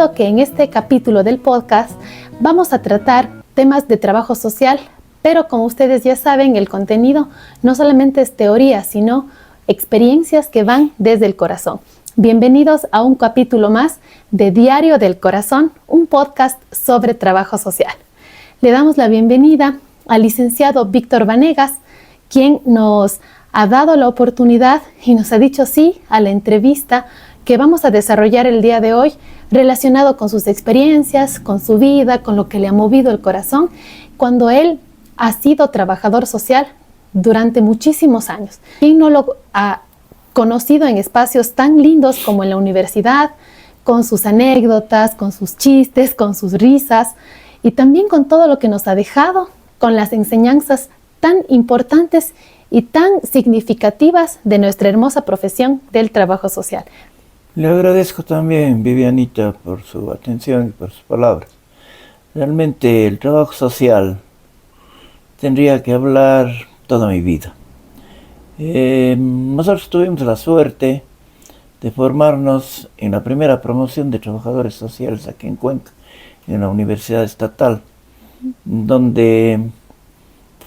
comentado que en este capítulo del podcast vamos a tratar temas de trabajo social, pero como ustedes ya saben, el contenido no solamente es teoría, sino experiencias que van desde el corazón. Bienvenidos a un capítulo más de Diario del Corazón, un podcast sobre trabajo social. Le damos la bienvenida al licenciado Víctor Vanegas, quien nos ha dado la oportunidad y nos ha dicho sí a la entrevista que vamos a desarrollar el día de hoy, relacionado con sus experiencias, con su vida, con lo que le ha movido el corazón, cuando él ha sido trabajador social durante muchísimos años. ¿Quién no lo ha conocido en espacios tan lindos como en la universidad, con sus anécdotas, con sus chistes, con sus risas y también con todo lo que nos ha dejado, con las enseñanzas tan importantes y tan significativas de nuestra hermosa profesión del trabajo social? Le agradezco también, Vivianita, por su atención y por sus palabras. Realmente el trabajo social tendría que hablar toda mi vida. Nosotros tuvimos la suerte de formarnos en la primera promoción de trabajadores sociales aquí en Cuenca, en la Universidad Estatal, donde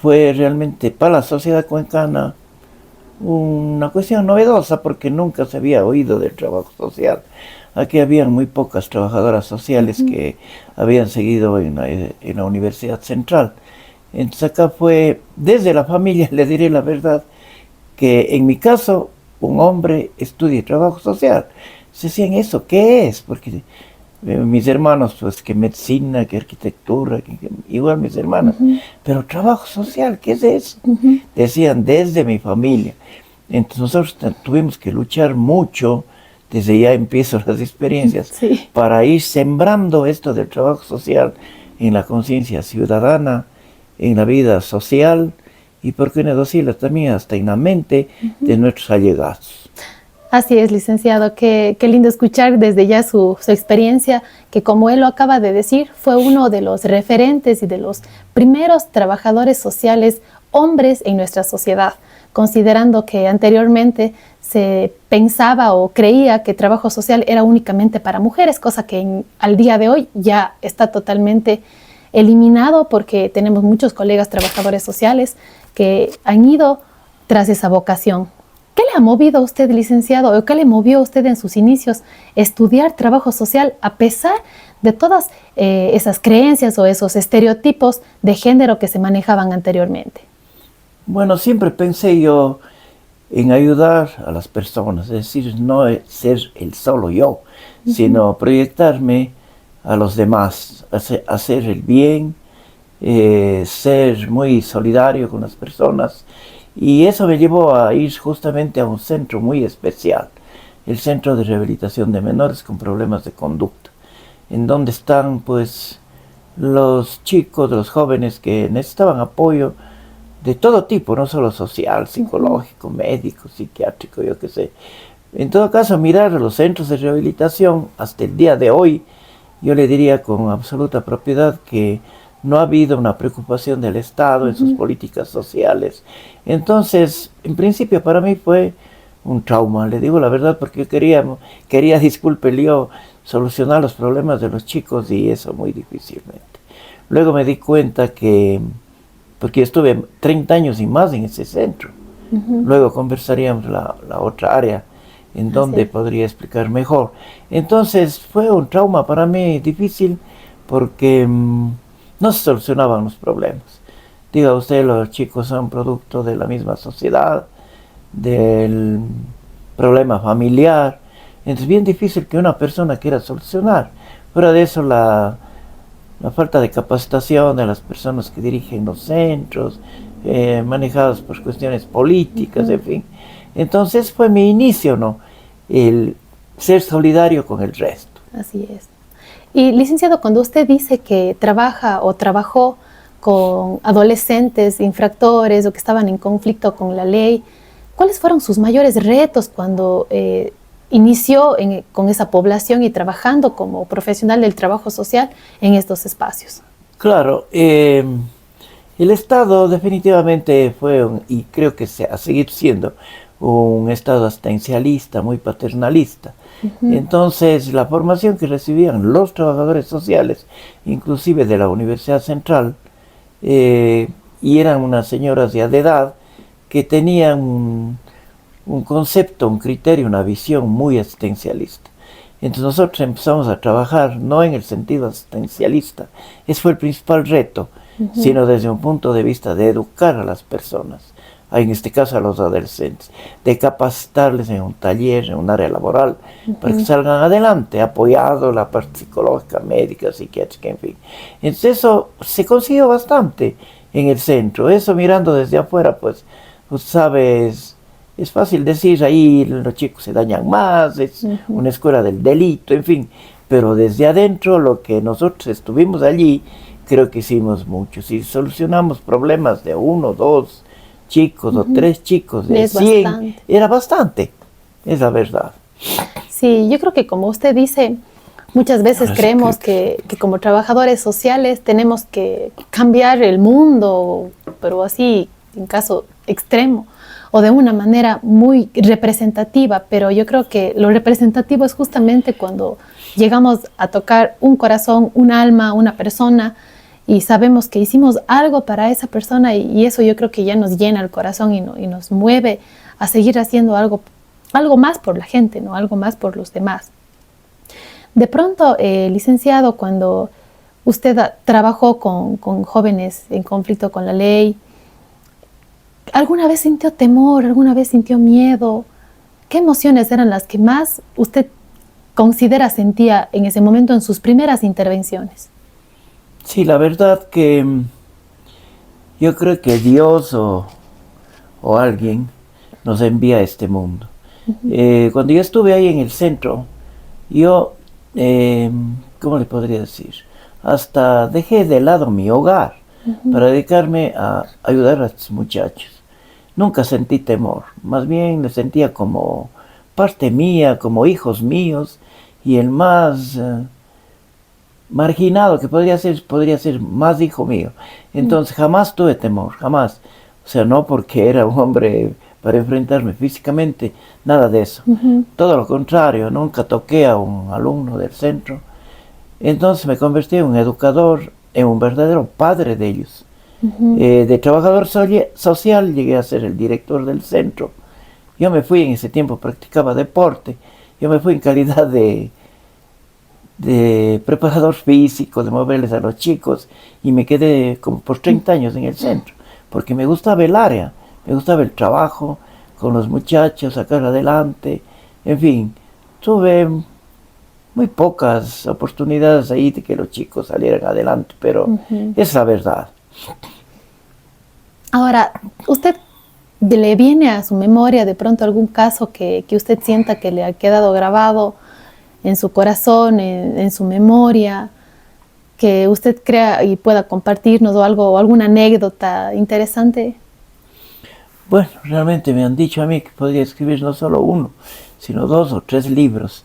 fue realmente para la sociedad cuencana una cuestión novedosa porque nunca se había oído del trabajo social. Aquí habían muy pocas trabajadoras sociales que habían seguido en la Universidad Central. Entonces acá fue, desde la familia, le diré la verdad, que en mi caso, un hombre estudia trabajo social. Se decían, ¿eso qué es? Porque mis hermanos, pues que medicina, que arquitectura, igual mis hermanas, pero trabajo social, ¿qué es eso? Decían desde mi familia. Entonces nosotros tuvimos que luchar mucho, desde ya empiezo las experiencias, para ir sembrando esto del trabajo social en la conciencia ciudadana, en la vida social y, por qué no decirlo también, hasta en la mente de nuestros allegados. Así es, licenciado, qué lindo escuchar desde ya su experiencia, que como él lo acaba de decir, fue uno de los referentes y de los primeros trabajadores sociales hombres en nuestra sociedad, considerando que anteriormente se pensaba o creía que trabajo social era únicamente para mujeres, cosa que al día de hoy ya está totalmente eliminado porque tenemos muchos colegas trabajadores sociales que han ido tras esa vocación. ¿Qué le ha movido a usted, licenciado, o qué le movió a usted en sus inicios estudiar trabajo social a pesar de todas esas creencias o esos estereotipos de género que se manejaban anteriormente? Bueno, siempre pensé yo en ayudar a las personas, es decir, no ser el solo yo, sino proyectarme a los demás, hacer el bien, ser muy solidario con las personas. Y eso me llevó a ir justamente a un centro muy especial, el Centro de Rehabilitación de Menores con Problemas de Conducta, en donde están pues los chicos, los jóvenes que necesitaban apoyo de todo tipo, no solo social, psicológico, médico, psiquiátrico, yo qué sé. En todo caso, mirar a los centros de rehabilitación hasta el día de hoy, yo le diría con absoluta propiedad que no ha habido una preocupación del Estado en sus políticas sociales. Entonces, en principio para mí fue un trauma, le digo la verdad, porque yo quería, disculpe, yo solucionar los problemas de los chicos y eso muy difícilmente. Luego me di cuenta que, porque estuve 30 años y más en ese centro, luego conversaríamos la otra área en donde podría explicar mejor. Entonces fue un trauma para mí difícil porque no se solucionaban los problemas. Diga usted, los chicos son producto de la misma sociedad, del problema familiar. Es bien difícil que una persona quiera solucionar. Fuera de eso, la falta de capacitación de las personas que dirigen los centros, manejados por cuestiones políticas, en fin. Entonces fue mi inicio, ¿no? El ser solidario con el resto. Así es. Y licenciado, cuando usted dice que trabaja o trabajó con adolescentes, infractores o que estaban en conflicto con la ley, ¿cuáles fueron sus mayores retos cuando inició con esa población y trabajando como profesional del trabajo social en estos espacios? Claro, el Estado definitivamente fue, y creo que a seguir siendo, un Estado asistencialista, muy paternalista. Entonces, la formación que recibían los trabajadores sociales, inclusive de la Universidad Central, y eran unas señoras ya de edad que tenían un concepto, un criterio, una visión muy asistencialista. Entonces nosotros empezamos a trabajar no en el sentido asistencialista, ese fue el principal reto, sino desde un punto de vista de educar a las personas, en este caso a los adolescentes, de capacitarles en un taller, en un área laboral, para que salgan adelante, apoyado la parte psicológica, médica, psiquiátrica, en fin. Entonces eso se consiguió bastante en el centro, eso mirando desde afuera, pues, sabes, es fácil decir, ahí los chicos se dañan más, es una escuela del delito, en fin, pero desde adentro lo que nosotros estuvimos allí, creo que hicimos mucho. Si solucionamos problemas de 1, 2 chicos o 3 chicos de 100, bastante. Era bastante, es la verdad. Sí, yo creo que como usted dice, muchas veces creemos que como trabajadores sociales tenemos que cambiar el mundo, pero así en caso extremo, o de una manera muy representativa, pero yo creo que lo representativo es justamente cuando llegamos a tocar un corazón, un alma, una persona, y sabemos que hicimos algo para esa persona, y eso yo creo que ya nos llena el corazón y nos mueve a seguir haciendo algo más por la gente, ¿no? Algo más por los demás. De pronto, licenciado, cuando usted trabajó con jóvenes en conflicto con la ley, ¿alguna vez sintió temor? ¿Alguna vez sintió miedo? ¿Qué emociones eran las que más usted considera sentía en ese momento en sus primeras intervenciones? Sí, la verdad que yo creo que Dios o alguien nos envía a este mundo. Cuando yo estuve ahí en el centro, yo, ¿cómo le podría decir? Hasta dejé de lado mi hogar para dedicarme a ayudar a estos muchachos. Nunca sentí temor, más bien me sentía como parte mía, como hijos míos, y el más marginado que podría ser más hijo mío. Entonces jamás tuve temor, jamás. O sea, no porque era un hombre para enfrentarme físicamente, nada de eso. Todo lo contrario, nunca toqué a un alumno del centro. Entonces me convertí en un educador, en un verdadero padre de ellos. De trabajador social llegué a ser el director del centro. Yo me fui, en ese tiempo practicaba deporte, yo me fui en calidad de preparador físico, de moverles a los chicos, y me quedé como por 30 años en el centro, porque me gustaba el área, me gustaba el trabajo con los muchachos, sacar adelante, en fin, tuve muy pocas oportunidades ahí de que los chicos salieran adelante, pero es la verdad. Ahora, ¿usted le viene a su memoria de pronto algún caso que usted sienta que le ha quedado grabado en su corazón, en su memoria, que usted crea y pueda compartirnos o alguna anécdota interesante? Bueno, realmente me han dicho a mí que podría escribir no solo 1, sino 2 o 3 libros,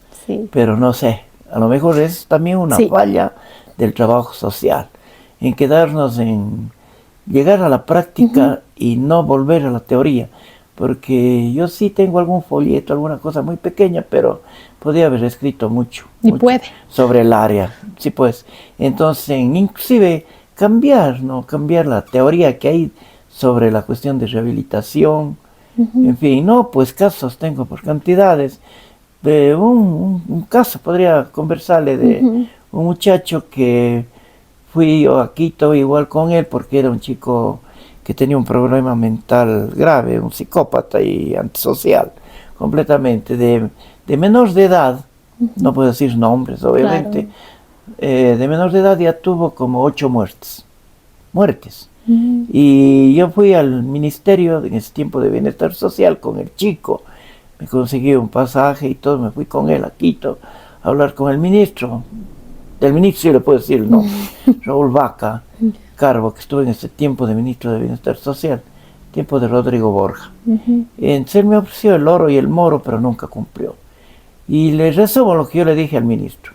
pero no sé, a lo mejor es también una falla del trabajo social, en quedarnos en llegar a la práctica y no volver a la teoría, porque yo sí tengo algún folleto, alguna cosa muy pequeña, pero podría haber escrito mucho sobre el área, sí, pues. Entonces, inclusive cambiar la teoría que hay sobre la cuestión de rehabilitación, en fin, pues casos tengo por cantidades. De un caso podría conversarle de un muchacho que fui yo a Quito igual con él, porque era un chico que tenía un problema mental grave, un psicópata y antisocial, completamente, de menor de edad, no puedo decir nombres, obviamente, de menor de edad ya tuvo como 8 muertes. Y yo fui al ministerio en ese tiempo de bienestar social con el chico, me conseguí un pasaje y todo, me fui con él a Quito a hablar con el ministro. Del ministro sí le puedo decir el nombre, Raúl Vaca Carbo, que estuvo en ese tiempo de ministro de Bienestar Social, tiempo de Rodrigo Borja. Entonces él me ofreció el oro y el moro, pero nunca cumplió. Y le resumo lo que yo le dije al ministro.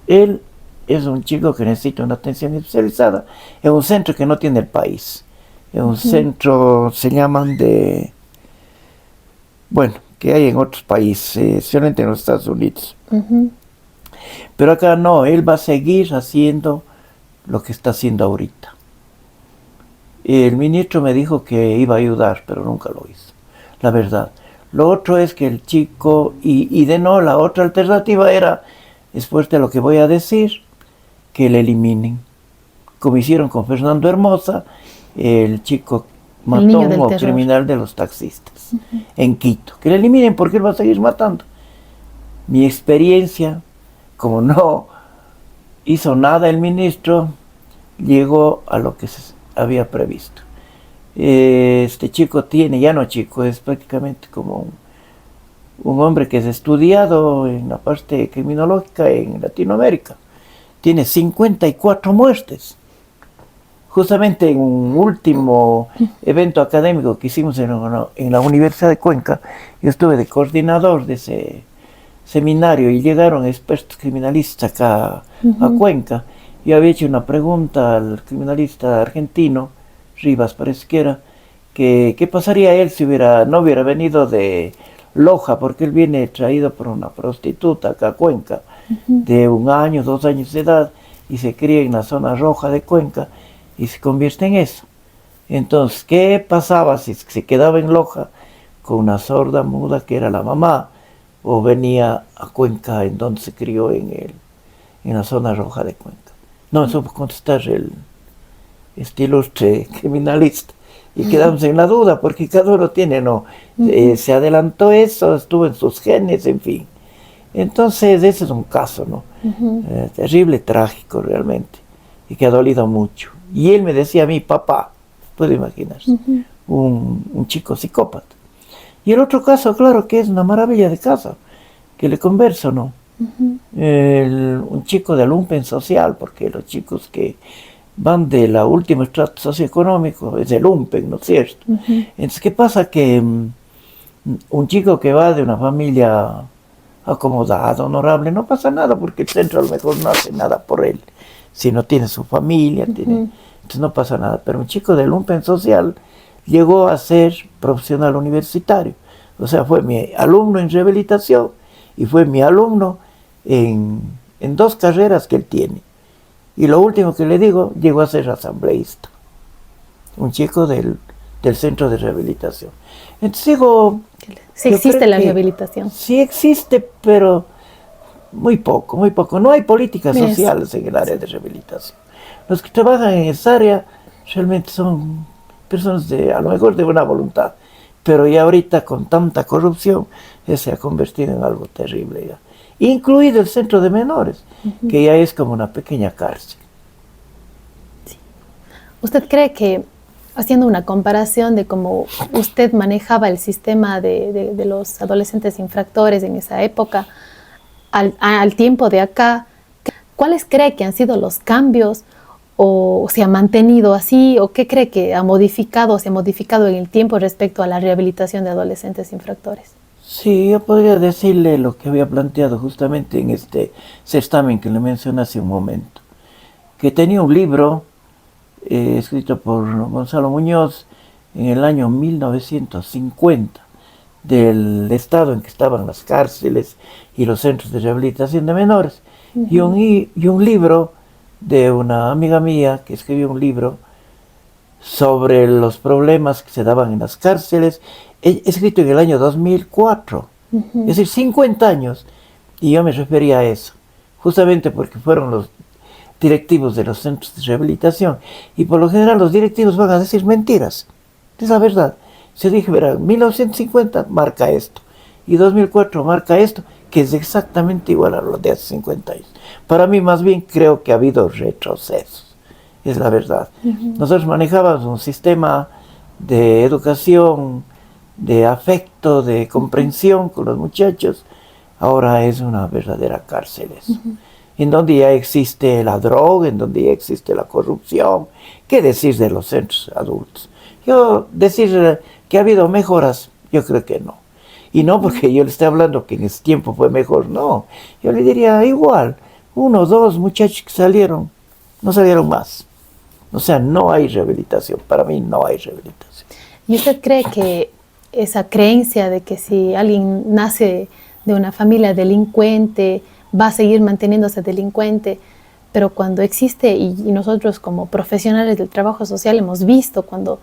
Él es un chico que necesita una atención especializada en un centro que no tiene el país. En un centro, se llaman que hay en otros países, solamente en los Estados Unidos. Pero acá no, él va a seguir haciendo lo que está haciendo ahorita. El ministro me dijo que iba a ayudar, pero nunca lo hizo, la verdad. Lo otro es que el chico, la otra alternativa era, después de lo que voy a decir, que le eliminen. Como hicieron con Fernando Hermosa, el chico mató a un criminal de los taxistas en Quito. Que le eliminen porque él va a seguir matando. Mi experiencia, como no hizo nada el ministro, llegó a lo que se había previsto. Este chico tiene, ya no chico, es prácticamente como un hombre que es estudiado en la parte criminológica en Latinoamérica. Tiene 54 muertes. Justamente en un último evento académico que hicimos en la Universidad de Cuenca, yo estuve de coordinador de ese seminario y llegaron expertos criminalistas acá a Cuenca. Yo había hecho una pregunta al criminalista argentino, Rivas parece que era, que qué pasaría él si no hubiera venido de Loja, porque él viene traído por una prostituta acá a Cuenca, de 1 año, 2 años de edad, y se cría en la zona roja de Cuenca, y se convierte en eso. Entonces, ¿qué pasaba si se quedaba en Loja con una sorda muda que era la mamá, o venía a Cuenca en donde se crió en la zona roja de Cuenca? No supo contestar este ilustre criminalista. Y quedamos en la duda, porque cada uno tiene, se adelantó eso, estuvo en sus genes, en fin. Entonces, ese es un caso, ¿no? Terrible, trágico realmente, y que ha dolido mucho. Y él me decía a mí, papá, puede imaginarse, un chico psicópata. Y el otro caso, claro, que es una maravilla de caso, que le converso, ¿no? Un chico de lumpen social, porque los chicos que van de la última estrato socioeconómico es de lumpen, ¿no es cierto? Entonces, ¿qué pasa? Que un chico que va de una familia acomodada, honorable, no pasa nada, porque el centro a lo mejor no hace nada por él, si no tiene su familia, entonces no pasa nada. Pero un chico de lumpen social llegó a ser profesional universitario, o sea, fue mi alumno en rehabilitación y fue mi alumno en 2 carreras que él tiene. Y lo último que le digo, llegó a ser asambleísta, un chico del centro de rehabilitación. Entonces digo, sí existe la rehabilitación. Sí existe, pero muy poco, muy poco. No hay políticas sociales en el área de rehabilitación. Los que trabajan en esa área realmente son personas a lo mejor de buena voluntad, pero ya ahorita con tanta corrupción se ha convertido en algo terrible ya. Incluido el centro de menores, que ya es como una pequeña cárcel. Sí. ¿Usted cree que, haciendo una comparación de cómo usted manejaba el sistema de los adolescentes infractores en esa época, al tiempo de acá, ¿cuáles cree que han sido los cambios o se ha mantenido así, o qué cree que se ha modificado en el tiempo respecto a la rehabilitación de adolescentes infractores? Sí, yo podría decirle lo que había planteado justamente en este certamen que le mencioné hace un momento, que tenía un libro escrito por Gonzalo Muñoz en el año 1950, del estado en que estaban las cárceles y los centros de rehabilitación de menores, y un libro de una amiga mía que escribió un libro sobre los problemas que se daban en las cárceles, escrito en el año 2004, es decir, 50 años, y yo me refería a eso, justamente porque fueron los directivos de los centros de rehabilitación, y por lo general los directivos van a decir mentiras, es la verdad. Se dije, verá, 1950 marca esto, y 2004 marca esto, que es exactamente igual a lo de hace 50 años. Para mí, más bien, creo que ha habido retrocesos, es la verdad. Nosotros manejábamos un sistema de educación, de afecto, de comprensión con los muchachos. Ahora es una verdadera cárcel eso. En donde ya existe la droga, en donde ya existe la corrupción. ¿Qué decir de los centros adultos? Yo decir que ha habido mejoras, yo creo que no. Y no porque yo le esté hablando que en ese tiempo fue mejor, no. Yo le diría igual, 1 o 2 muchachos que salieron, no salieron más. O sea, no hay rehabilitación. Para mí no hay rehabilitación. ¿Y usted cree que esa creencia de que si alguien nace de una familia delincuente, va a seguir manteniéndose delincuente, pero cuando existe, y nosotros como profesionales del trabajo social hemos visto cuando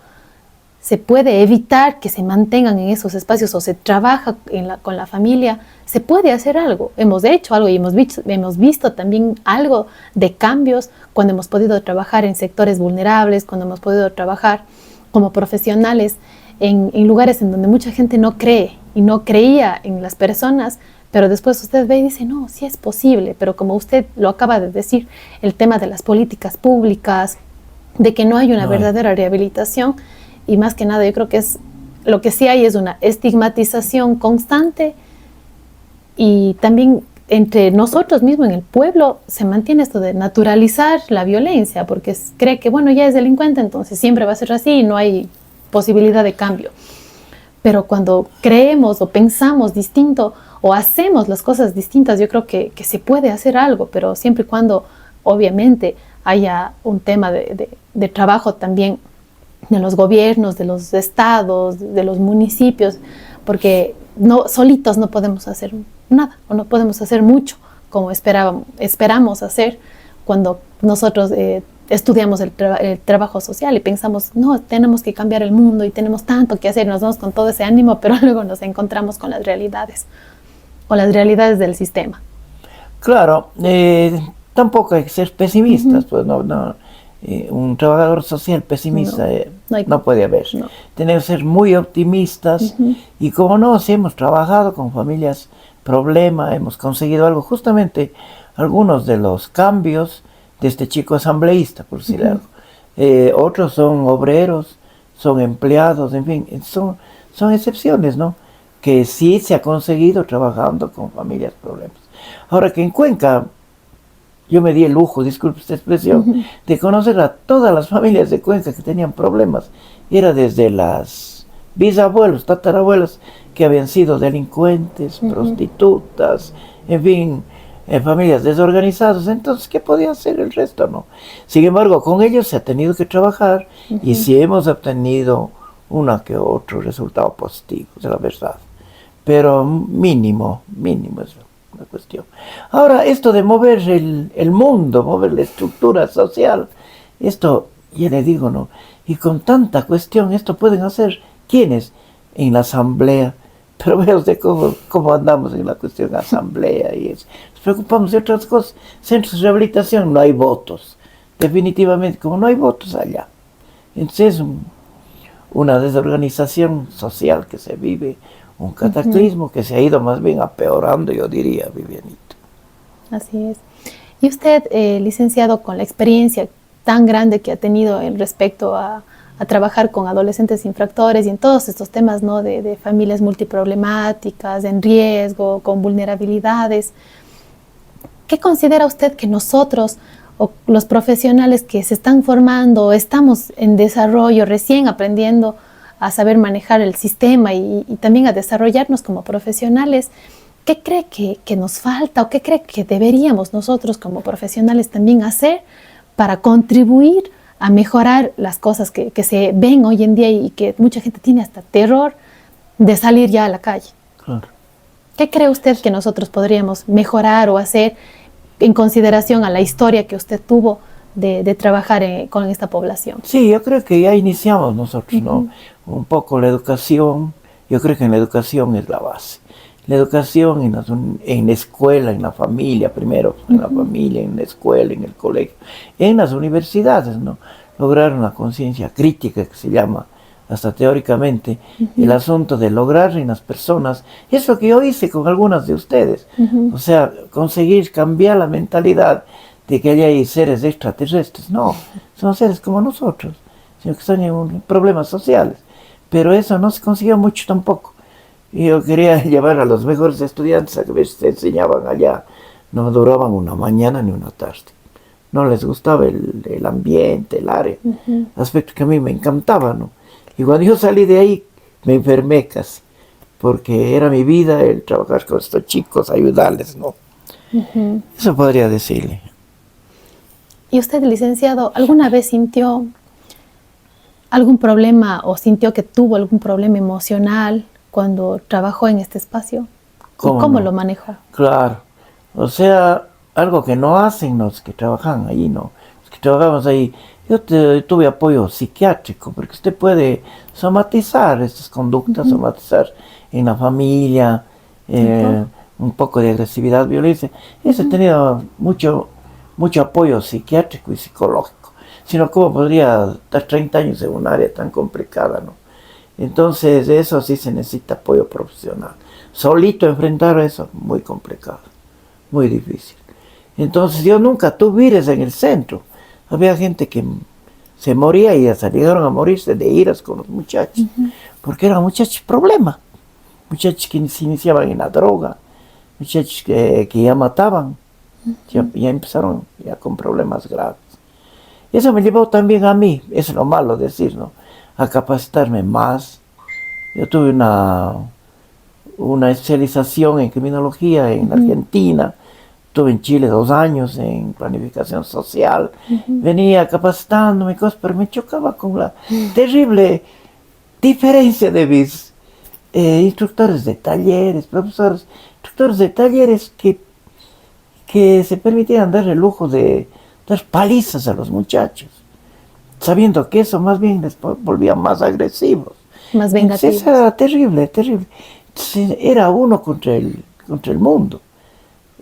se puede evitar que se mantengan en esos espacios o se trabaja con la familia, se puede hacer algo. Hemos hecho algo y hemos visto también algo de cambios cuando hemos podido trabajar en sectores vulnerables, cuando hemos podido trabajar como profesionales en lugares en donde mucha gente no cree y no creía en las personas, pero después usted ve y dice, no, sí es posible, pero como usted lo acaba de decir, el tema de las políticas públicas, de que no hay una verdadera rehabilitación, y más que nada yo creo que lo que sí hay es una estigmatización constante, y también entre nosotros mismos en el pueblo se mantiene esto de naturalizar la violencia, porque cree que bueno, ya es delincuente, entonces siempre va a ser así y no hay posibilidad de cambio. Pero cuando creemos o pensamos distinto o hacemos las cosas distintas, yo creo que se puede hacer algo, pero siempre y cuando obviamente haya un tema de trabajo también de los gobiernos, de los estados, de los municipios, porque solitos no podemos hacer nada o no podemos hacer mucho como esperamos hacer cuando nosotros estudiamos el trabajo social y pensamos, no, tenemos que cambiar el mundo y tenemos tanto que hacer, nos vamos con todo ese ánimo, pero luego nos encontramos con las realidades o las realidades del sistema. Claro, tampoco hay que ser pesimistas, pues un trabajador social pesimista no puede haber. No. Tenemos que ser muy optimistas y como no, si hemos trabajado con familias problema, hemos conseguido algo, justamente algunos de los cambios de este chico asambleísta, por decir algo. Otros son obreros, son empleados, en fin, son excepciones, ¿no? Que sí se ha conseguido trabajando con familias problemas. Ahora que en Cuenca, yo me di el lujo, disculpe esta expresión, de conocer a todas las familias de Cuenca que tenían problemas. Era desde las bisabuelos, tatarabuelos, que habían sido delincuentes, prostitutas, en fin, familias desorganizadas. Entonces, ¿qué podía hacer el resto? No. Sin embargo, con ellos se ha tenido que trabajar y sí hemos obtenido uno que otro resultado positivo, es la verdad. Pero mínimo es la cuestión. Ahora, esto de mover el mundo, mover la estructura social, esto, ya le digo, ¿no? Y con tanta cuestión, esto pueden hacer, ¿quiénes? En la asamblea. Pero vea usted cómo andamos en la cuestión de asamblea y eso. Nos preocupamos de otras cosas. Centros de rehabilitación, no hay votos. Definitivamente, como no hay votos allá. Entonces, una desorganización social que se vive, un cataclismo que se ha ido más bien apeorando, yo diría, Vivianito. Así es. Y usted, licenciado, con la experiencia tan grande que ha tenido en respecto a trabajar con adolescentes infractores y en todos estos temas, ¿no? de familias multiproblemáticas, en riesgo, con vulnerabilidades, ¿qué considera usted que nosotros o los profesionales que se están formando, estamos en desarrollo, recién aprendiendo a saber manejar el sistema y también a desarrollarnos como profesionales, ¿qué cree que nos falta o qué cree que deberíamos nosotros como profesionales también hacer para contribuir a mejorar las cosas que se ven hoy en día y que mucha gente tiene hasta terror de salir ya a la calle? Claro. ¿Qué cree usted que nosotros podríamos mejorar o hacer en consideración a la historia que usted tuvo de trabajar con esta población? Sí, yo creo que ya iniciamos nosotros, ¿no? Un poco la educación. Yo creo que en la educación es la base. La educación en la escuela, en la familia primero, en la familia, en la escuela, en el colegio, en las universidades, ¿no? Lograr una conciencia crítica que se llama, hasta teóricamente, el asunto de lograr en las personas, eso que yo hice con algunas de ustedes, o sea, conseguir cambiar la mentalidad de que hay seres extraterrestres. No, son seres como nosotros, sino que están en problemas sociales, pero eso no se consiguió mucho tampoco. Y yo quería llevar a los mejores estudiantes a que se enseñaban allá. No duraban una mañana ni una tarde. No les gustaba el ambiente, el área. Aspecto que a mí me encantaba, ¿no? Y cuando yo salí de ahí, me enfermé casi. Porque era mi vida el trabajar con estos chicos, ayudarles, ¿no? Eso podría decirle. ¿Y usted, licenciado, alguna vez sintió algún problema o sintió que tuvo algún problema emocional cuando trabajó en este espacio? ¿Cómo lo manejó? Claro, o sea, algo que no hacen los que trabajan ahí, ¿no? Los que trabajamos ahí. Yo tuve apoyo psiquiátrico, porque usted puede somatizar estas conductas, somatizar en la familia, un poco de agresividad, violencia. He tenido mucho apoyo psiquiátrico y psicológico. Si no, ¿cómo podría estar 30 años en un área tan complicada, no? Entonces, eso sí se necesita apoyo profesional. Solito enfrentar eso, muy complicado, muy difícil. Entonces, yo nunca tuve iras en el centro. Había gente que se moría y hasta llegaron a morirse de iras con los muchachos, porque eran muchachos problemas, muchachos que se iniciaban en la droga, muchachos que ya mataban, ya empezaron ya con problemas graves. Eso me llevó también a mí, es lo malo decir, ¿no?, a capacitarme más. Yo tuve una especialización en criminología en Argentina. Estuve en Chile 2 años en planificación social. Venía capacitándome cosas, pero me chocaba con la terrible diferencia de mis instructores de talleres, profesores, instructores de talleres que se permitían dar el lujo de dar palizas a los muchachos, sabiendo que eso más bien les volvía más agresivos. Más vengativos. Eso era terrible, terrible. Entonces, era uno contra el mundo.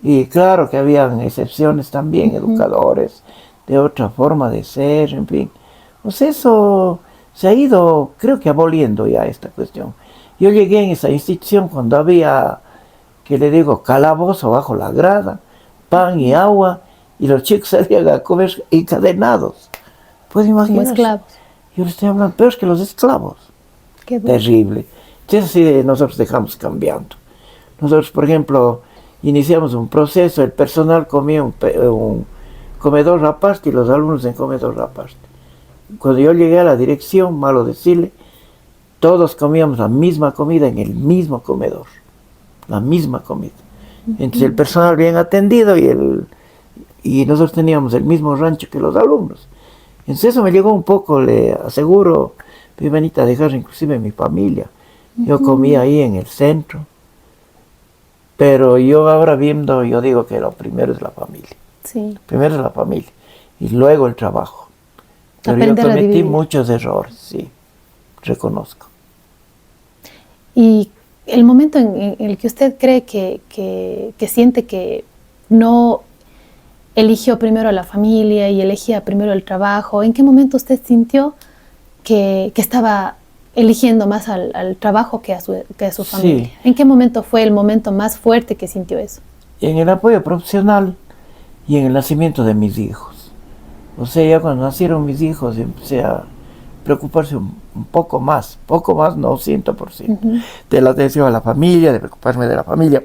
Y claro que habían excepciones también, educadores de otra forma de ser, en fin. Pues eso se ha ido, creo que aboliendo ya esta cuestión. Yo llegué en esa institución cuando había, que le digo, calabozo bajo la grada, pan y agua, y los chicos salían a comer encadenados. ¿Pueden imaginar? Como esclavos. Yo les estoy hablando peor que los esclavos. Qué duro. Terrible. Entonces sí, nosotros dejamos cambiando. Nosotros, por ejemplo, iniciamos un proceso, el personal comía un comedor aparte y los alumnos en comedor aparte. Cuando yo llegué a la dirección, malo decirle, todos comíamos la misma comida en el mismo comedor, la misma comida. Entonces el personal bien atendido y nosotros teníamos el mismo rancho que los alumnos. Entonces eso me llegó un poco, le aseguro, me iban a dejar inclusive mi familia. Yo comía ahí en el centro. Pero yo ahora viendo, yo digo que lo primero es la familia. Sí. Primero es la familia y luego el trabajo. Pero Aprender yo a cometí dividir. muchos errores, sí, reconozco. Y el momento en el que usted cree que siente que no eligió primero a la familia y elegía primero el trabajo, ¿en qué momento usted sintió que estaba eligiendo más al trabajo que a su familia? Sí. ¿En qué momento fue el momento más fuerte que sintió eso? En el apoyo profesional y en el nacimiento de mis hijos. O sea, ya cuando nacieron mis hijos empecé a preocuparse un poco más, no 100%, de la atención a la familia, de preocuparme de la familia.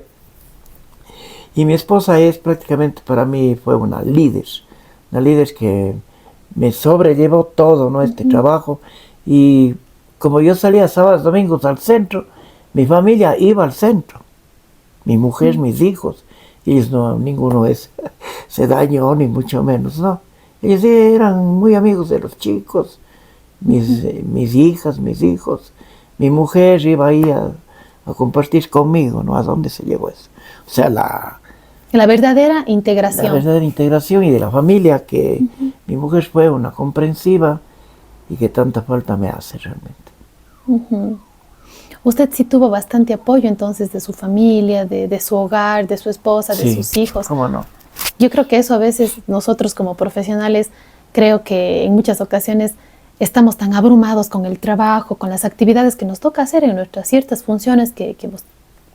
Y mi esposa es prácticamente para mí fue una líder que me sobrellevó todo, ¿no?, este trabajo. Y como yo salía sábados, domingos al centro, mi familia iba al centro. Mi mujer, mis hijos, ellos no, ninguno se dañó, ni mucho menos, no. Ellos eran muy amigos de los chicos, mis hijas, mis hijos. Mi mujer iba ahí a compartir conmigo, ¿no? ¿A dónde se llevó eso? O sea, la verdadera integración. La verdadera integración y de la familia, que mi mujer fue una comprensiva y que tanta falta me hace realmente. Usted sí tuvo bastante apoyo entonces de su familia, de su hogar, de su esposa, de sus hijos. ¿Cómo no? Yo creo que eso a veces nosotros como profesionales, creo que en muchas ocasiones estamos tan abrumados con el trabajo, con las actividades que nos toca hacer en nuestras ciertas funciones que hemos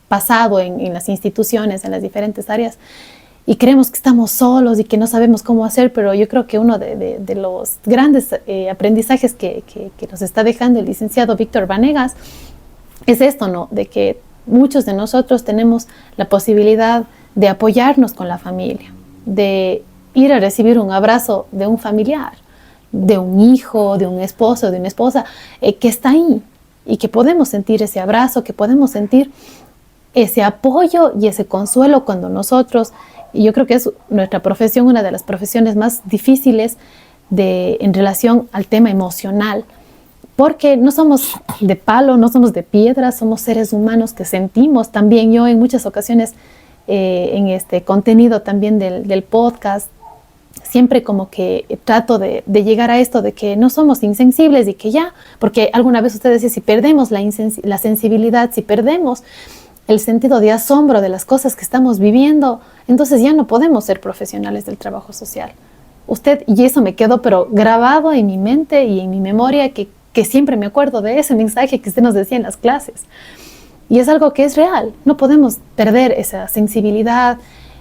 pasado en las instituciones, en las diferentes áreas, y creemos que estamos solos y que no sabemos cómo hacer, pero yo creo que uno de los grandes aprendizajes que nos está dejando el licenciado Víctor Vanegas es esto, ¿no?, de que muchos de nosotros tenemos la posibilidad de apoyarnos con la familia, de ir a recibir un abrazo de un familiar, de un hijo, de un esposo, de una esposa, que está ahí y que podemos sentir ese abrazo, que podemos sentir ese apoyo y ese consuelo cuando nosotros, y yo creo que es nuestra profesión, una de las profesiones más difíciles en relación al tema emocional, porque no somos de palo, no somos de piedra, somos seres humanos que sentimos también. Yo en muchas ocasiones en este contenido también del podcast, siempre como que trato de llegar a esto de que no somos insensibles y que ya, porque alguna vez usted decía, si perdemos la sensibilidad, si perdemos el sentido de asombro de las cosas que estamos viviendo, entonces ya no podemos ser profesionales del trabajo social. Usted, y eso me quedó pero grabado en mi mente y en mi memoria, que siempre me acuerdo de ese mensaje que usted nos decía en las clases. Y es algo que es real, no podemos perder esa sensibilidad,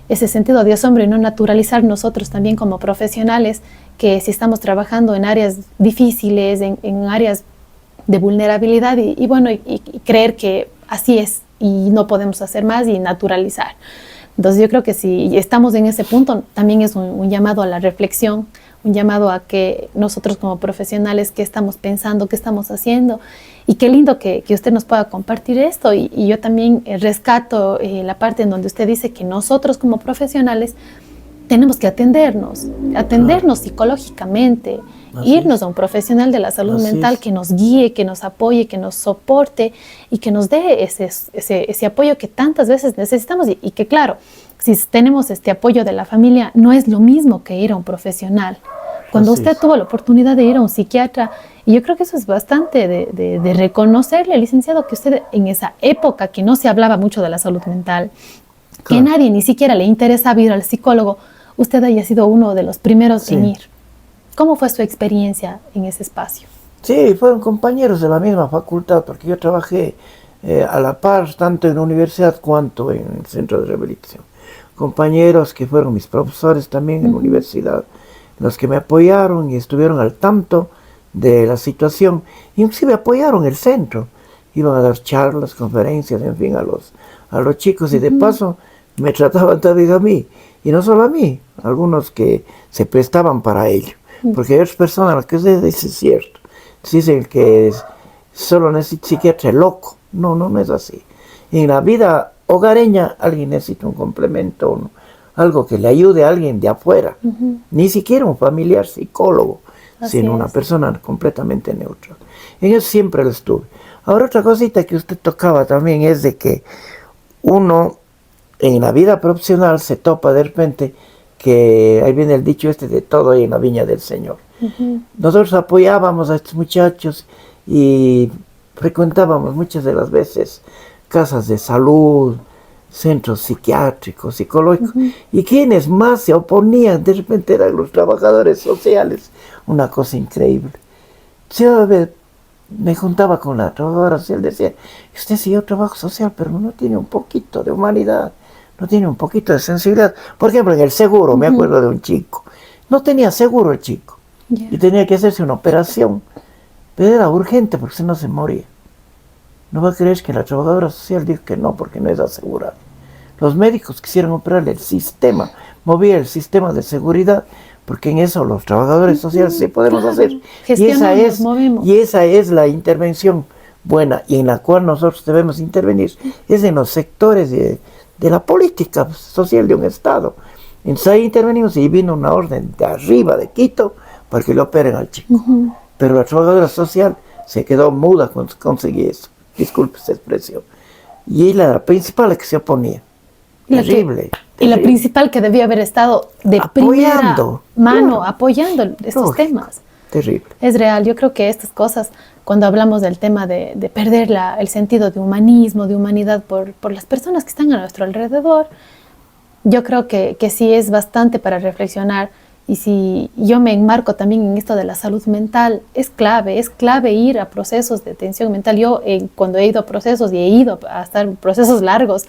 ese sentido de asombro y no naturalizar nosotros también como profesionales que si estamos trabajando en áreas difíciles, en áreas de vulnerabilidad y bueno, y creer que así es y no podemos hacer más y naturalizar. Entonces yo creo que si estamos en ese punto, también es un llamado a la reflexión, un llamado a que nosotros como profesionales, qué estamos pensando, qué estamos haciendo, y qué lindo que usted nos pueda compartir esto. Y yo también rescato la parte en donde usted dice que nosotros como profesionales tenemos que atendernos psicológicamente, irnos a un profesional de la salud mental que nos guíe, que nos apoye, que nos soporte y que nos dé ese apoyo que tantas veces necesitamos y que claro, si tenemos este apoyo de la familia, no es lo mismo que ir a un profesional. Cuando usted tuvo la oportunidad de ir a un psiquiatra, y yo creo que eso es bastante de reconocerle, licenciado, que usted en esa época que no se hablaba mucho de la salud mental, que nadie ni siquiera le interesaba ir al psicólogo, usted haya sido uno de los primeros en ir. ¿Cómo fue su experiencia en ese espacio? Sí, fueron compañeros de la misma facultad, porque yo trabajé a la par, tanto en la universidad cuanto en el centro de rehabilitación. Compañeros que fueron mis profesores también en la universidad, los que me apoyaron y estuvieron al tanto de la situación, inclusive apoyaron el centro, iban a dar charlas, conferencias, en fin, a los chicos, y de paso me trataban también a mí, y no solo a mí, algunos que se prestaban para ello, porque hay otras personas, lo que usted dice es cierto, dicen que solo necesita psiquiatra loco, no es así. En la vida hogareña alguien necesita un complemento, algo que le ayude a alguien de afuera, ni siquiera un familiar psicólogo, sino una persona completamente neutral. En eso siempre lo estuve. Ahora otra cosita que usted tocaba también es de que uno en la vida profesional se topa de repente que ahí viene el dicho de todo hay en la viña del Señor. Nosotros apoyábamos a estos muchachos y frecuentábamos muchas de las veces casas de salud, centros psiquiátricos, psicológicos, y quienes más se oponían de repente eran los trabajadores sociales, una cosa increíble. Yo me juntaba con la trabajadora social, decía, usted sí, yo trabajo social, pero no tiene un poquito de humanidad, no tiene un poquito de sensibilidad. Por ejemplo, en el seguro, me acuerdo de un chico, no tenía seguro el chico, y tenía que hacerse una operación, pero era urgente porque si no se moría. No va a creer que la trabajadora social dijo que no, porque no es asegurado. Los médicos quisieron operarle el sistema, movía el sistema de seguridad, porque en eso los trabajadores sociales sí podemos hacer. Y esa es la intervención buena, y en la cual nosotros debemos intervenir, es en los sectores de la política social de un Estado. Entonces ahí intervenimos y vino una orden de arriba, de Quito, para que le operen al chico. Pero la trabajadora social se quedó muda cuando conseguí eso. Disculpe esta expresión. Y la principal que se oponía. Terrible. Y la principal que debió haber estado de primera mano, apoyando estos temas. Terrible. Es real. Yo creo que estas cosas, cuando hablamos del tema de perder el sentido de humanismo, de humanidad por las personas que están a nuestro alrededor, yo creo que sí es bastante para reflexionar. Y si yo me enmarco también en esto de la salud mental, es clave ir a procesos de tensión mental. Yo cuando he ido a procesos y he ido a estar en procesos largos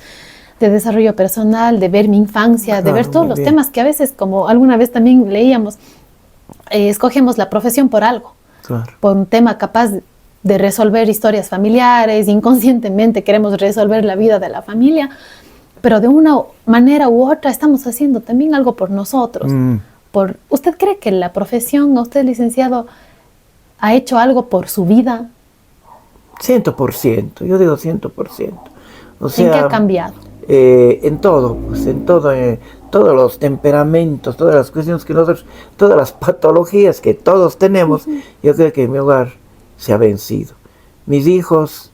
de desarrollo personal, de ver mi infancia, de ver todos los temas que a veces, como alguna vez también leíamos, escogemos la profesión por algo, por un tema capaz de resolver historias familiares, inconscientemente queremos resolver la vida de la familia, pero de una manera u otra estamos haciendo también algo por nosotros. ¿Usted cree que la profesión, usted licenciado, ha hecho algo por su vida? 100%, yo digo 100%. O sea, ¿en qué ha cambiado? En todo, pues en todo, todos los temperamentos, todas las cuestiones que nosotros, todas las patologías que todos tenemos, yo creo que mi hogar se ha vencido. Mis hijos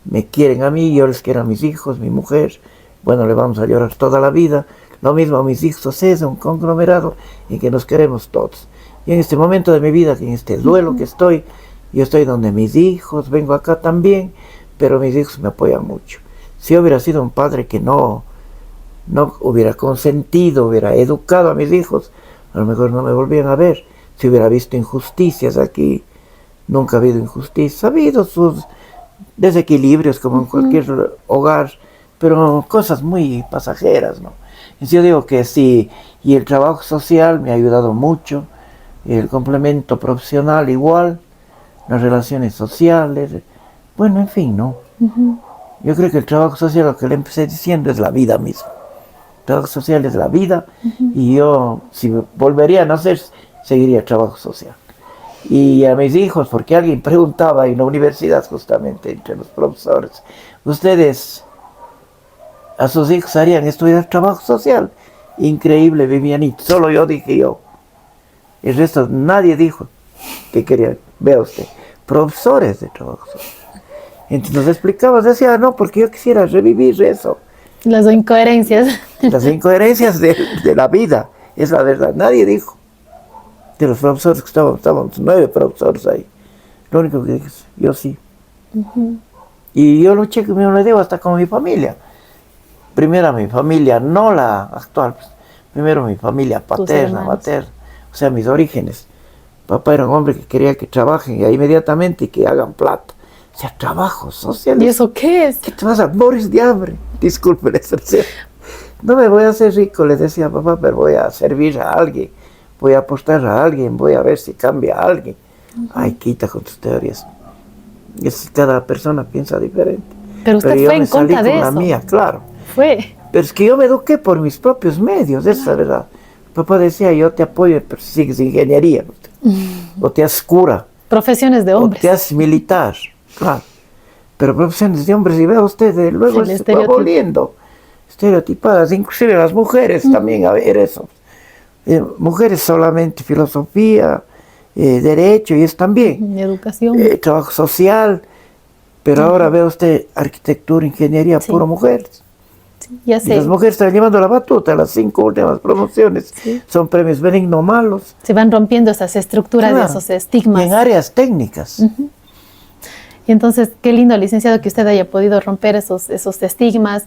me quieren a mí, yo les quiero a mis hijos, mi mujer. Bueno, le vamos a llorar toda la vida. Lo mismo a mis hijos, es un conglomerado en que nos queremos todos. Y en este momento de mi vida, en este duelo que estoy, yo estoy donde mis hijos, vengo acá también, pero mis hijos me apoyan mucho. Si yo hubiera sido un padre que no hubiera consentido, hubiera educado a mis hijos, a lo mejor no me volvían a ver. Si hubiera visto injusticias aquí, nunca ha habido injusticias. Ha habido sus desequilibrios como en cualquier hogar, pero cosas muy pasajeras, ¿no? Y yo digo que sí, y el trabajo social me ha ayudado mucho, el complemento profesional igual, las relaciones sociales, bueno, en fin, ¿no? Yo creo que el trabajo social, lo que le empecé diciendo, es la vida misma. El trabajo social es la vida, y yo, si volvería a nacer, seguiría el trabajo social. Y a mis hijos, porque alguien preguntaba en la universidad justamente, entre los profesores, ¿ustedes a sus hijos harían estudiar trabajo social? Increíble, Vivianito, solo yo dije yo. El resto, nadie dijo que querían. Vea usted, profesores de trabajo social. Entonces nos explicaba, decía, no, porque yo quisiera revivir eso. Las incoherencias. Las incoherencias de la vida, es la verdad. Nadie dijo. De los profesores que estábamos 9 profesores ahí. Lo único que dije, yo sí. Y yo luché, me lo digo, hasta con mi familia. Primero mi familia, no la actual, pues, primero mi familia paterna, materna, o sea, mis orígenes. Papá era un hombre que quería que trabajen ya inmediatamente y que hagan plata. O sea, trabajo social. ¿Y eso qué es? ¿Qué te vas a morir de hambre? Disculpe la expresión. No me voy a hacer rico, le decía a papá, pero voy a servir a alguien, voy a apostar a alguien, voy a ver si cambia a alguien. Ay, quita con tus teorías. Cada persona piensa diferente. Pero usted fue en contra de eso. La mía, claro. Fue. Pero es que yo me eduqué por mis propios medios, esa es la verdad. Papá decía, yo te apoyo, pero si sigues ingeniería, o te haces cura. Profesiones de hombres. O te haces militar, claro. Pero profesiones de hombres, y vea usted, luego se va volviendo estereotipadas, inclusive las mujeres también, a ver eso. Mujeres solamente filosofía, derecho, y es también. Educación. Trabajo social, pero ahora ve usted arquitectura, ingeniería, puro mujeres. Sí, ya sé. Y las mujeres están llevando la batuta, las 5 últimas promociones son premios benigno malos. Se van rompiendo esas estructuras y esos estigmas. Y en áreas técnicas. Y entonces, qué lindo, licenciado, que usted haya podido romper esos estigmas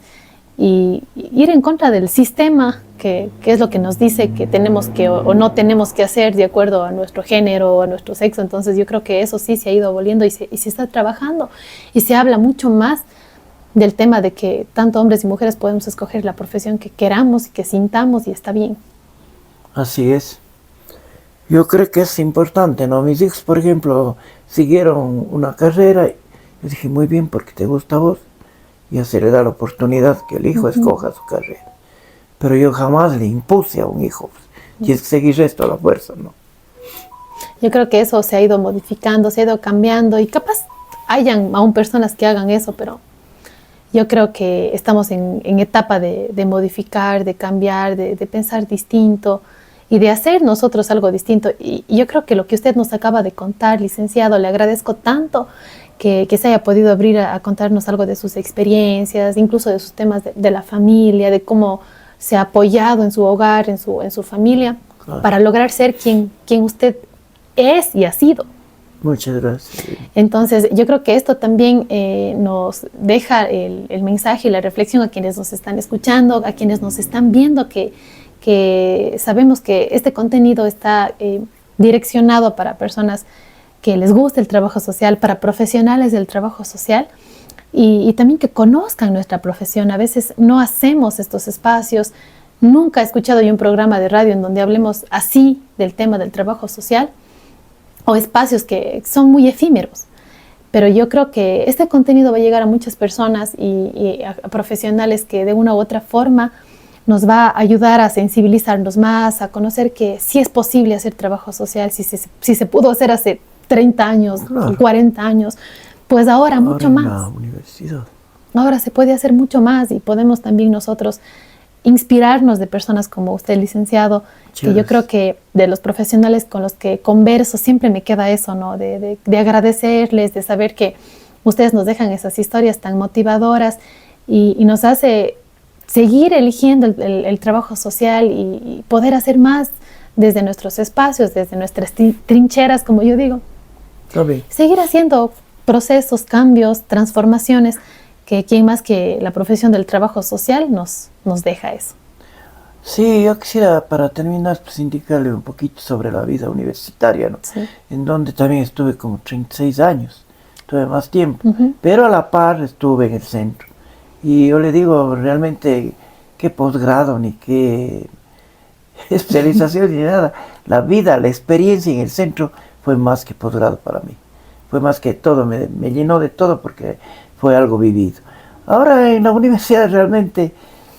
y ir en contra del sistema, que es lo que nos dice que tenemos que o no tenemos que hacer de acuerdo a nuestro género o a nuestro sexo. Entonces yo creo que eso sí se ha ido aboliendo y se está trabajando y se habla mucho más del tema de que tanto hombres y mujeres podemos escoger la profesión que queramos y que sintamos y está bien. Así es. Yo creo que es importante, ¿no? Mis hijos, por ejemplo, siguieron una carrera. Yo dije, muy bien, porque te gusta a vos. Ya se le da la oportunidad que el hijo escoja su carrera. Pero yo jamás le impuse a un hijo. Tienes que seguir esto a la fuerza, ¿no? Yo creo que eso se ha ido modificando, se ha ido cambiando. Y capaz hayan aún personas que hagan eso, pero yo creo que estamos en etapa de modificar, de cambiar, de pensar distinto y de hacer nosotros algo distinto. Y yo creo que lo que usted nos acaba de contar, licenciado, le agradezco tanto que se haya podido abrir a contarnos algo de sus experiencias, incluso de sus temas de la familia, de cómo se ha apoyado en su hogar, en su familia, para lograr ser quien usted es y ha sido. Muchas gracias. Entonces, yo creo que esto también nos deja el mensaje y la reflexión a quienes nos están escuchando, a quienes nos están viendo, que sabemos que este contenido está direccionado para personas que les gusta el trabajo social, para profesionales del trabajo social y también que conozcan nuestra profesión. A veces no hacemos estos espacios. Nunca he escuchado yo un programa de radio en donde hablemos así del tema del trabajo social, o espacios que son muy efímeros, pero yo creo que este contenido va a llegar a muchas personas y a profesionales que de una u otra forma nos va a ayudar a sensibilizarnos más, a conocer que sí es posible hacer trabajo social, si se pudo hacer hace 30 años, 40 años, pues ahora mucho más. En la universidad. Ahora se puede hacer mucho más y podemos también nosotros inspirarnos de personas como usted, licenciado, que yo creo que de los profesionales con los que converso siempre me queda eso, ¿no? De agradecerles, de saber que ustedes nos dejan esas historias tan motivadoras y nos hace seguir eligiendo el trabajo social y poder hacer más desde nuestros espacios, desde nuestras trincheras, como yo digo. Seguir haciendo procesos, cambios, transformaciones, que quién más que la profesión del trabajo social nos deja eso. Sí, yo quisiera para terminar pues indicarle un poquito sobre la vida universitaria, ¿no? Sí. En donde también estuve como 36 años, tuve más tiempo, pero a la par estuve en el centro. Y yo le digo realmente qué posgrado ni qué especialización ni nada. La vida, la experiencia en el centro fue más que posgrado para mí. Fue más que todo, me llenó de todo porque fue algo vivido. Ahora en la universidad realmente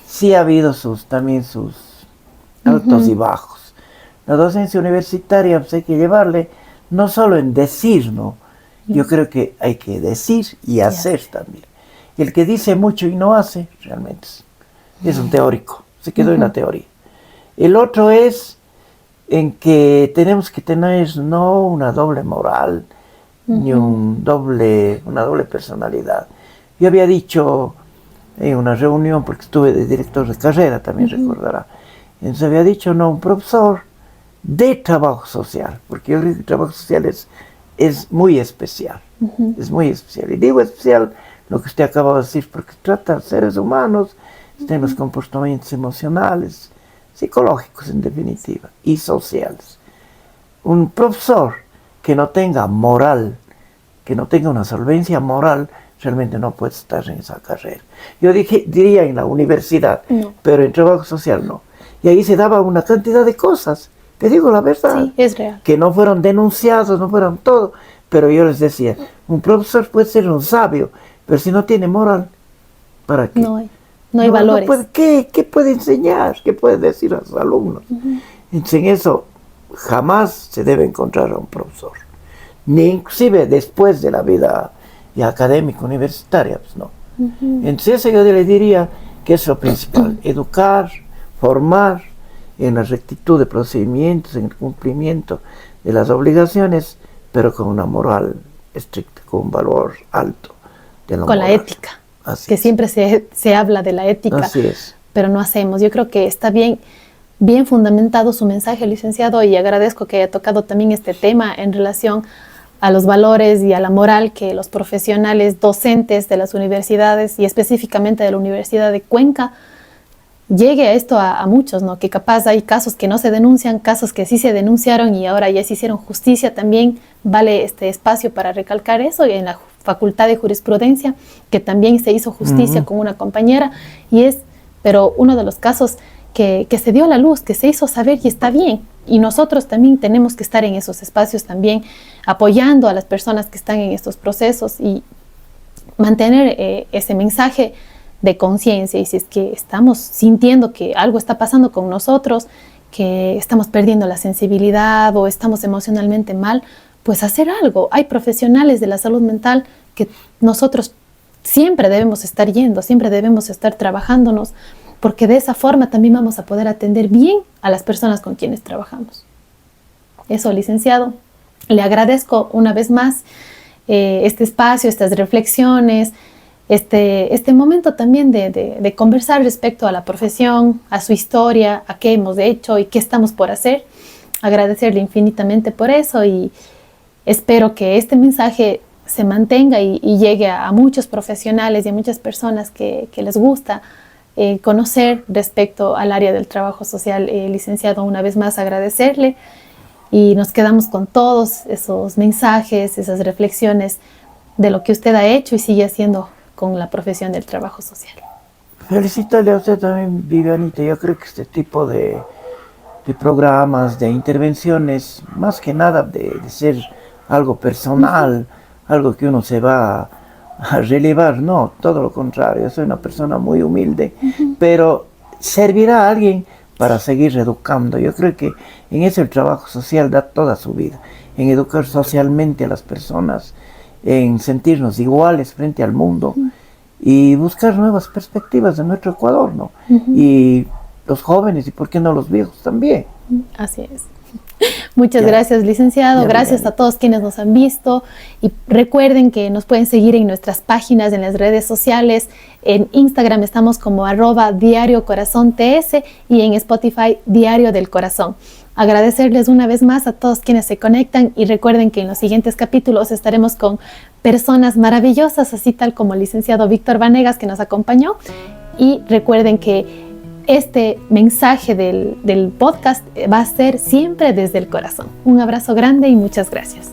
sí ha habido también sus altos y bajos. La docencia universitaria pues hay que llevarle no solo en decir, ¿no? Yo creo que hay que decir y hacer también. Y el que dice mucho y no hace, realmente es un teórico, se quedó en la teoría. El otro es en que tenemos que tener no una doble moral, ni una doble personalidad. Yo había dicho en una reunión, porque estuve de director de carrera, también recordará, entonces había dicho, no, un profesor de trabajo social, porque yo creo que el trabajo social es muy especial, es muy especial. Y digo especial lo que usted acaba de decir, porque trata de seres humanos, tienen los comportamientos emocionales, psicológicos en definitiva, y sociales. Un profesor que no tenga moral, que no tenga una solvencia moral, realmente no puede estar en esa carrera. Yo diría en la universidad, pero en trabajo social no. Y ahí se daba una cantidad de cosas, te digo la verdad, sí, es real, que no fueron denunciados, no fueron todo, pero yo les decía, un profesor puede ser un sabio, pero si no tiene moral, ¿para qué? No hay valores. ¿Qué puede enseñar? ¿Qué puede decir a sus alumnos? Entonces en eso jamás se debe encontrar a un profesor, ni inclusive después de la vida académica universitaria, pues no. Entonces eso yo le diría que es lo principal, educar, formar en la rectitud de procedimientos, en el cumplimiento de las obligaciones, pero con una moral estricta, con un valor alto de la moral. La ética, que siempre se habla de la ética, así es, pero no hacemos. Yo creo que está bien fundamentado su mensaje, licenciado, y agradezco que haya tocado también este tema en relación a los valores y a la moral que los profesionales docentes de las universidades y específicamente de la Universidad de Cuenca llegue a esto a muchos, ¿no? Que capaz hay casos que no se denuncian, casos que sí se denunciaron y ahora ya se hicieron justicia. También vale este espacio para recalcar eso, y en la Facultad de Jurisprudencia, que también se hizo justicia con una compañera, pero uno de los casos que se dio a la luz, que se hizo saber y está bien. Y nosotros también tenemos que estar en esos espacios también, apoyando a las personas que están en estos procesos y mantener ese mensaje de conciencia. Y si es que estamos sintiendo que algo está pasando con nosotros, que estamos perdiendo la sensibilidad o estamos emocionalmente mal, pues hacer algo. Hay profesionales de la salud mental que nosotros siempre debemos estar yendo, siempre debemos estar trabajándonos, porque de esa forma también vamos a poder atender bien a las personas con quienes trabajamos. Eso, licenciado, le agradezco una vez más este espacio, estas reflexiones, este momento también de conversar respecto a la profesión, a su historia, a qué hemos hecho y qué estamos por hacer. Agradecerle infinitamente por eso y espero que este mensaje se mantenga y llegue a muchos profesionales y a muchas personas que les gusta conocer respecto al área del trabajo social. Licenciado, una vez más agradecerle y nos quedamos con todos esos mensajes, esas reflexiones de lo que usted ha hecho y sigue haciendo con la profesión del trabajo social. Felicitarle a usted también, Vivianita. Yo creo que este tipo de programas, de intervenciones, más que nada de ser algo personal, algo que uno se va a relevar, no, todo lo contrario. Yo soy una persona muy humilde, pero servirá a alguien para seguir educando. Yo creo que en eso el trabajo social da toda su vida, en educar socialmente a las personas, en sentirnos iguales frente al mundo y buscar nuevas perspectivas de nuestro Ecuador, ¿no? Y los jóvenes y por qué no los viejos también. Así es. Muchas gracias, licenciado. Gracias a todos quienes nos han visto. Y recuerden que nos pueden seguir en nuestras páginas, en las redes sociales. En Instagram estamos como @diariocorazonts y en Spotify Diario del Corazón. Agradecerles una vez más a todos quienes se conectan y recuerden que en los siguientes capítulos estaremos con personas maravillosas, así tal como el licenciado Víctor Vanegas, que nos acompañó. Y recuerden que este mensaje del podcast va a ser siempre desde el corazón. Un abrazo grande y muchas gracias.